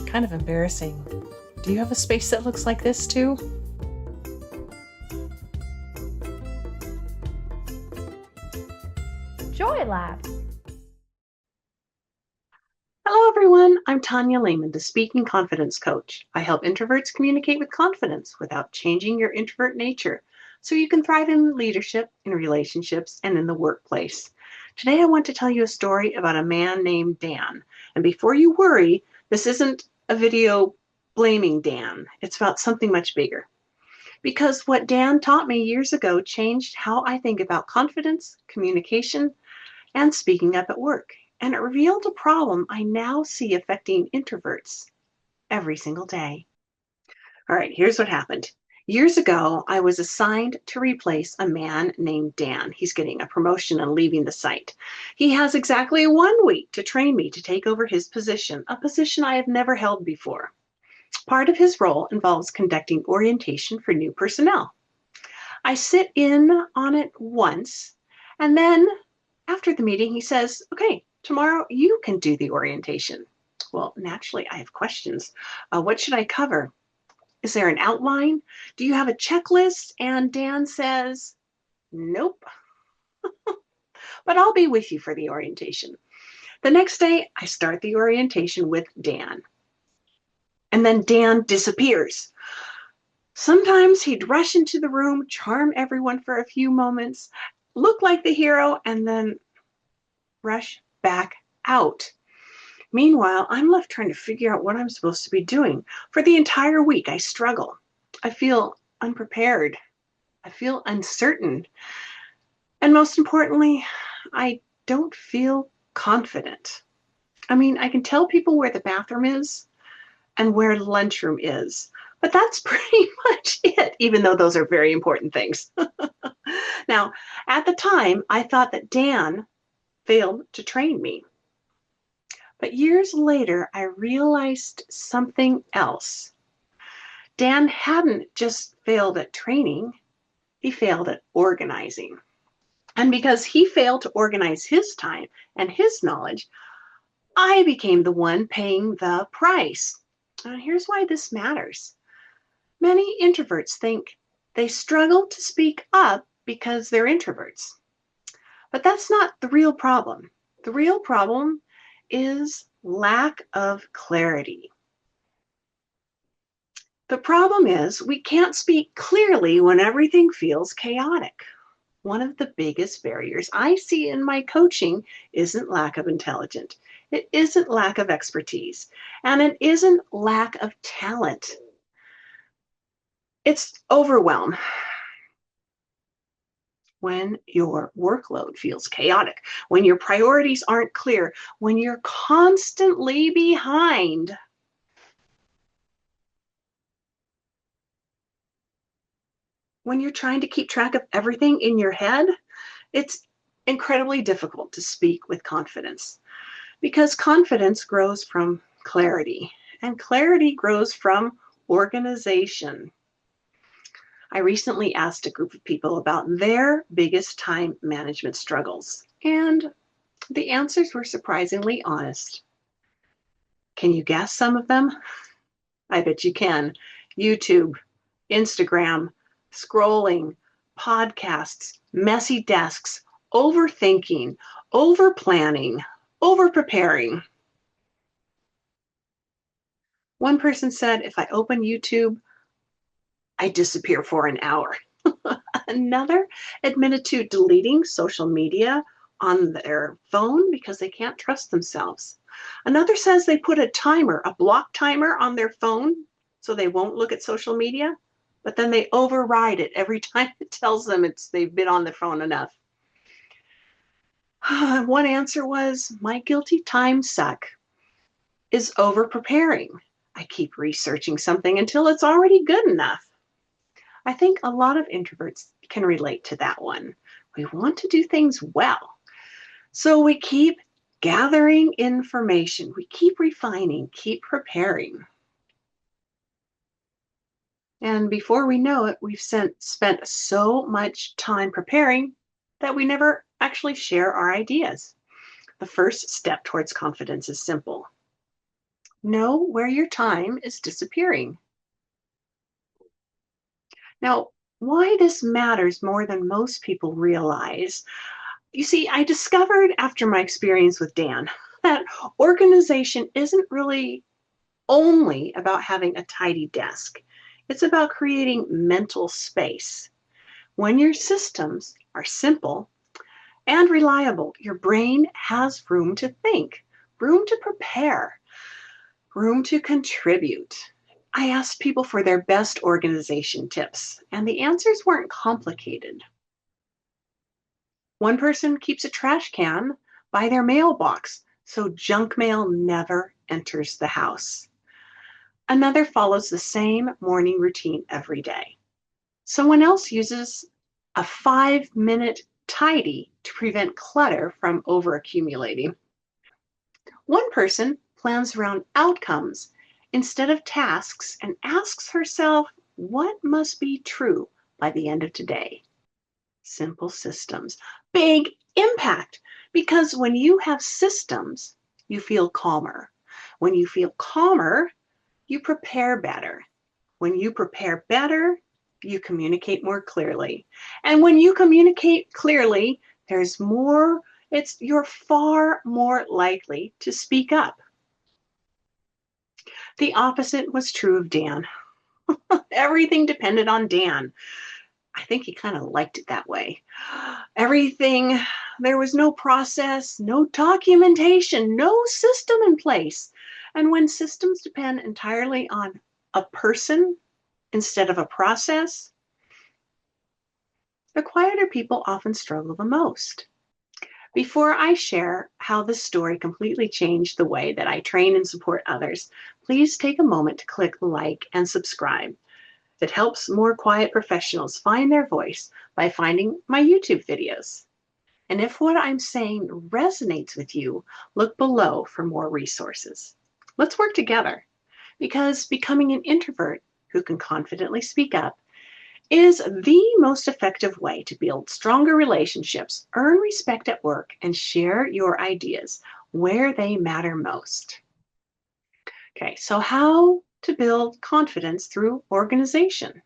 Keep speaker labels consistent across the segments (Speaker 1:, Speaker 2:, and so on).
Speaker 1: kind of embarrassing. Do you have a space that looks like this too?
Speaker 2: Joy Lab.
Speaker 3: Hello, everyone. I'm Tonya Lehman, the Speaking Confidence Coach. I help introverts communicate with confidence without changing your introvert nature so you can thrive in leadership, in relationships, and in the workplace. Today, I want to tell you a story about a man named Dan. And before you worry, this isn't a video blaming Dan. It's about something much bigger. Because what Dan taught me years ago changed how I think about confidence, communication, and speaking up at work. And it revealed a problem I now see affecting introverts every single day. All right, here's what happened. Years ago, I was assigned to replace a man named Dan. He's getting a promotion and leaving the site. He has exactly 1 week to train me to take over his position, a position I have never held before. Part of his role involves conducting orientation for new personnel. I sit in on it once, and then after the meeting, he says, okay, tomorrow you can do the orientation. Well, naturally, I have questions. What should I cover? Is there an outline? Do you have a checklist? And Dan says, nope, but I'll be with you for the orientation. The next day, I start the orientation with Dan. And then Dan disappears. Sometimes he'd rush into the room, charm everyone for a few moments, look like the hero, and then rush back out. Meanwhile, I'm left trying to figure out what I'm supposed to be doing. For the entire week, I struggle. I feel unprepared. I feel uncertain. And most importantly, I don't feel confident. I mean, I can tell people where the bathroom is and where the lunchroom is, but that's pretty much it, even though those are very important things. Now, at the time, I thought that Dan failed to train me. But years later, I realized something else. Dan hadn't just failed at training, he failed at organizing. And because he failed to organize his time and his knowledge, I became the one paying the price. And here's why this matters. Many introverts think they struggle to speak up because they're introverts. But that's not the real problem. The real problem is lack of clarity. The problem is we can't speak clearly when everything feels chaotic. One of the biggest barriers I see in my coaching isn't lack of intelligence. It isn't lack of expertise, and it isn't lack of talent. It's overwhelm. When your workload feels chaotic, when your priorities aren't clear, when you're constantly behind. When you're trying to keep track of everything in your head, it's incredibly difficult to speak with confidence because confidence grows from clarity, and clarity grows from organization. I recently asked a group of people about their biggest time management struggles, and the answers were surprisingly honest. Can you guess some of them? I bet you can. YouTube, Instagram, scrolling, podcasts, messy desks, overthinking, overplanning, overpreparing. One person said, if I open YouTube, I disappear for an hour. Another admitted to deleting social media on their phone because they can't trust themselves. Another says they put a timer, a block timer on their phone so they won't look at social media, but then they override it every time it tells them they've been on the phone enough. One answer was, my guilty time suck is over preparing. I keep researching something until it's already good enough. I think a lot of introverts can relate to that one. We want to do things well. So we keep gathering information. We keep refining, keep preparing. And before we know it, we've spent so much time preparing that we never actually share our ideas. The first step towards confidence is simple. Know where your time is disappearing. Now, why this matters more than most people realize. You see, I discovered after my experience with Dan that organization isn't really only about having a tidy desk. It's about creating mental space. When your systems are simple and reliable, your brain has room to think, room to prepare, room to contribute. I asked people for their best organization tips, and the answers weren't complicated. One person keeps a trash can by their mailbox so junk mail never enters the house. Another follows the same morning routine every day. Someone else uses a 5-minute tidy to prevent clutter from overaccumulating. One person plans around outcomes instead of tasks and asks herself what must be true by the end of today. Simple systems, big impact. Because when you have systems, you feel calmer. When you feel calmer, you prepare better. When you prepare better, you communicate more clearly. And when you communicate clearly, you're far more likely to speak up. The opposite was true of Dan. Everything depended on Dan. I think he kind of liked it that way. Everything, there was no process, no documentation, no system in place. And when systems depend entirely on a person instead of a process, the quieter people often struggle the most. Before I share how this story completely changed the way that I train and support others, please take a moment to click like and subscribe. It helps more quiet professionals find their voice by finding my YouTube videos. And if what I'm saying resonates with you, look below for more resources. Let's work together because becoming an introvert who can confidently speak up is the most effective way to build stronger relationships, earn respect at work, and share your ideas where they matter most. Okay, so how to build confidence through organization?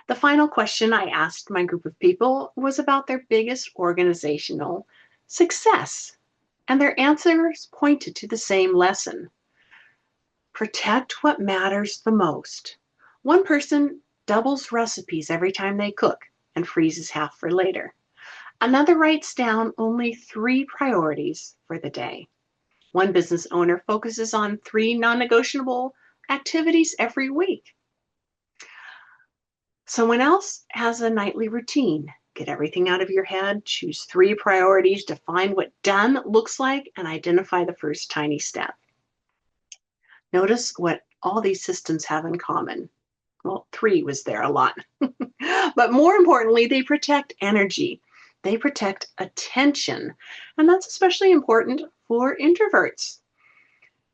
Speaker 3: The final question I asked my group of people was about their biggest organizational success, and their answers pointed to the same lesson. Protect what matters the most. One person doubles recipes every time they cook and freezes half for later. Another writes down only 3 priorities for the day. One business owner focuses on 3 non-negotiable activities every week. Someone else has a nightly routine. Get everything out of your head, choose 3 priorities, define what done looks like, and identify the first tiny step. Notice what all these systems have in common. Well, 3 was there a lot. But more importantly, they protect energy. They protect attention. And that's especially important for introverts.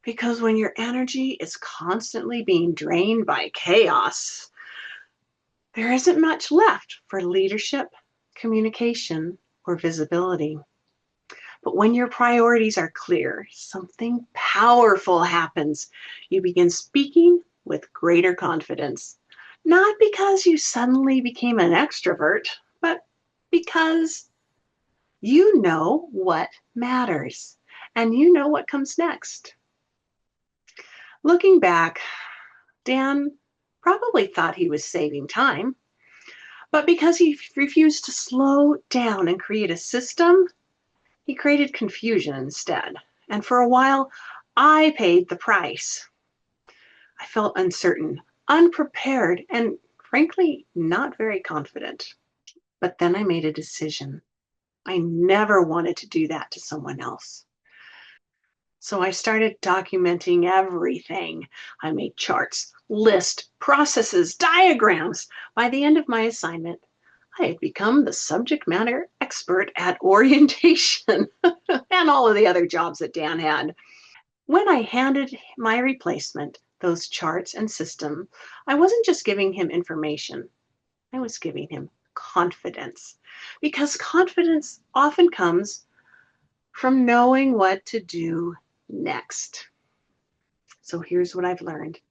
Speaker 3: Because when your energy is constantly being drained by chaos, there isn't much left for leadership, communication, or visibility. But when your priorities are clear, something powerful happens. You begin speaking with greater confidence. Not because you suddenly became an extrovert, but because you know what matters and you know what comes next. Looking back, Dan probably thought he was saving time, but because he refused to slow down and create a system, he created confusion instead. And for a while, I paid the price. I felt uncertain, unprepared, and frankly, not very confident. But then I made a decision. I never wanted to do that to someone else. So I started documenting everything. I made charts, lists, processes, diagrams. By the end of my assignment, I had become the subject matter expert at orientation and all of the other jobs that Dan had. When I handed my replacement those charts and system, I wasn't just giving him information, I was giving him confidence. Because confidence often comes from knowing what to do next. So here's what I've learned.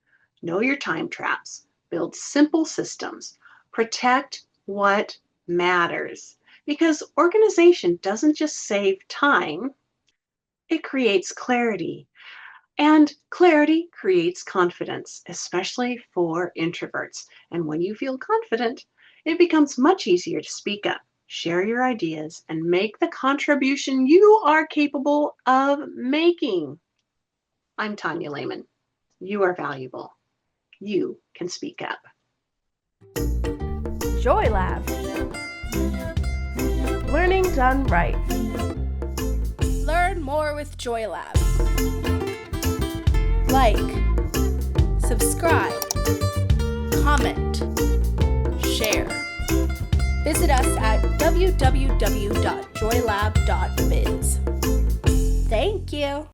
Speaker 3: Know your time traps. Build simple systems. Protect what matters. Because organization doesn't just save time, it creates clarity. And clarity creates confidence, especially for introverts. And when you feel confident, it becomes much easier to speak up, share your ideas, and make the contribution you are capable of making. I'm Tonya Lehman. You are valuable. You can speak up.
Speaker 2: Joy Lab. Learning done right.
Speaker 4: Learn more with Joy Lab. Like, subscribe, comment, share. Visit us at www.joylab.biz. Thank you.